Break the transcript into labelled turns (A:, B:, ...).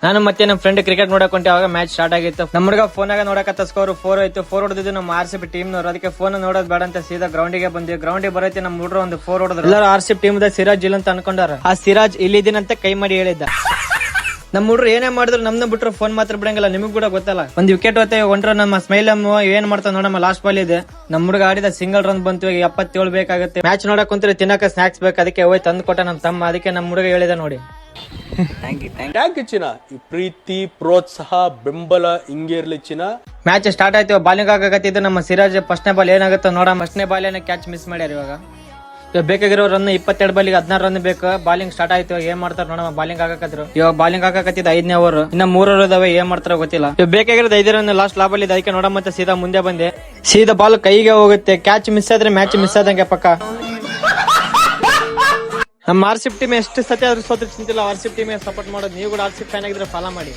A: ನಾನು ಮತ್ತೆ ನಮ್ಮ ಫ್ರೆಂಡ್ ಕ್ರಿಕೆಟ್ ನೋಡಕ್ ಹೊಂಟೆ. ಅವಾಗ ಮ್ಯಾಚ್ ಸ್ಟಾರ್ಟ್ ಆಗಿತ್ತು. ನಮ್ಮ ಹುಡುಗ ಫೋನಾಗ ನೋಡಕತ್ತ ಸ್ಕೋರ್ 4 ಆಯ್ತು. 4 ಹೊಡೆದಿದ್ದು ನಮ್ಮ RCB ಟೀಮ್ನವರು. ಅದಕ್ಕೆ ಫೋನ್ ನೋಡೋದ್ ಬೇಡ ಅಂತ ಸೀದಾ ಗ್ರೌಂಡಿಗೆ ಬಂದ್ವಿ. ಗ್ರೌಂಡಿಗೆ ಬರೈತಿ ನಮ್ಮ ಹುಡುಗರು ಒಂದು 4 ಹೊಡೆದ್ರು. ಎಲ್ಲರೂ RCB ಟೀಮ್ ಸಿರಾಜ್ ಇಲ್ಲ ಅಂತ ಅನ್ಕೊಂಡಾರ. ಆ ಸಿರಾಜ್ ಇಲ್ಲಿದ್ದೀನಂತ ಕೈ ಮಾಡಿ ಹೇಳಿದ್ದ. ನಮ್ಮ ಹುಡುಗರು ಏನೇ ಮಾಡಿದ್ರು ನಮ್ನ ಬಿಟ್ರು ಫೋನ್ ಮಾತ್ರ ಬಿಡಂಗಿಲ್ಲ. ನಿಮಗ್ ಕೂಡ ಗೊತ್ತಲ್ಲ, ಒಂದ್ ವಿಕೆಟ್ ಹೊತ್ತೆ ಹೊಂಟ್ರ ನಮ್ಮ ಸ್ಮೈಲಮ್ ಏನ್ ಮಾಡ್ತಾವ ನೋಡಮ್ಮ. ಲಾಸ್ಟ್ ಬಾಲ್ ಇದೆ, ನಮ್ಮ ಹುಡುಗ ಆಡಿದ ಸಿಂಗಲ್ ರನ್ ಬಂತು. 77 ಬೇಕಾಗುತ್ತೆ. ಮ್ಯಾಚ್ ನೋಡಕ್ ಕುಂತ್ರೆ ತಿನ್ನಕ ಸ್ನಾಕ್ಸ್ ಬೇಕು. ಅದಕ್ಕೆ ಹೋಗಿ ತಂದು ಕೊಟ್ಟ ನಮ್ಮ ತಮ್ಮ. ಅದಕ್ಕೆ ನಮ್ಮ ಹುಡುಗ ಹೇಳಿದ ನೋಡಿ.
B: ಥ್ಯಾಂಕ್ ಯು ಚಿನ್ನ. ಈ ಪ್ರೀತಿ ಪ್ರೋತ್ಸಾಹ ಬೆಂಬಲ ಹಿಂಗೆ ಇರ್ಲಿ ಚಿನ್ನ.
A: ಮ್ಯಾಚ್ ಸ್ಟಾರ್ಟ್ ಆಯ್ತು. ಬಾಲಿಂಗ್ ಆಗಕತ್ತಿದ್ದು ನಮ್ಮ ಸಿರಾಜ್. ಫಸ್ಟ್ನೇ ಬಾಲ್ ಏನಾಗುತ್ತೆ ನೋಡಮ್ಮ. ಫಸ್ಟ್ನೇ ಬಾಲ್ ಕ್ಯಾಚ್ ಮಿಸ್ ಮಾಡ್ಯಾರ. ಇವಾಗ ಬೇಕಾಗಿರೋ ರನ್ 22 ಬಾಲಿಗೆ 16 ರನ್ ಬೇಕು. ಬಾಲಿಂಗ್ ಸ್ಟಾರ್ಟ್ ಆಯ್ತು. ಏನ್ ಮಾಡ್ತಾರ ನೋಡಮ್ಮ. ಬಾಲಿಂಗ್ ಹಾಕಕತ್ತಿದ್ರು. ಇವಾಗ ಬಾಲಿಂಗ್ ಹಾಕಕತ್ತಿದ್ 5ನೇ ಓವರ್. ಇನ್ನ 3 ಓವರ್ ಇದಾವೆ. ಏನ್ ಮಾಡ್ತಾರ ಗೊತ್ತಿಲ್ಲ. ಬೇಕಾಗಿರೋದು 5 ರನ್ ಲಾಸ್ಟ್ ಲಾಬಲ್ ಇದೆ. ಅದಕ್ಕೆ ನೋಡಮ್ಮ ಮತ್ತೆ ಸೀದಾ ಮುಂದೆ ಬಂದೆ. ಸೀದಾ ಬಾಲ್ ಕೈಗೆ ಹೋಗುತ್ತೆ. ಕ್ಯಾಚ್ ಮಿಸ್ ಆದ್ರೆ ಮ್ಯಾಚ್ ಮಿಸ್ ಆದಂಗೆ ಪಕ್ಕ. ನಮ್ಮ RCB ಟೀಮ್ ಎಷ್ಟು ಸತಿ ಆದ್ರೂ ಸೋತ್ರ ಚಿಂತಿಲ್ಲ. RCB ಟೀಮ್ ಸಪೋರ್ಟ್ ಮಾಡೋದು. ನೀವು ಕೂಡ RCB ಫ್ಯಾನ್ ಆಗಿದ್ರೆ ಫಾಲೋ ಮಾಡಿ.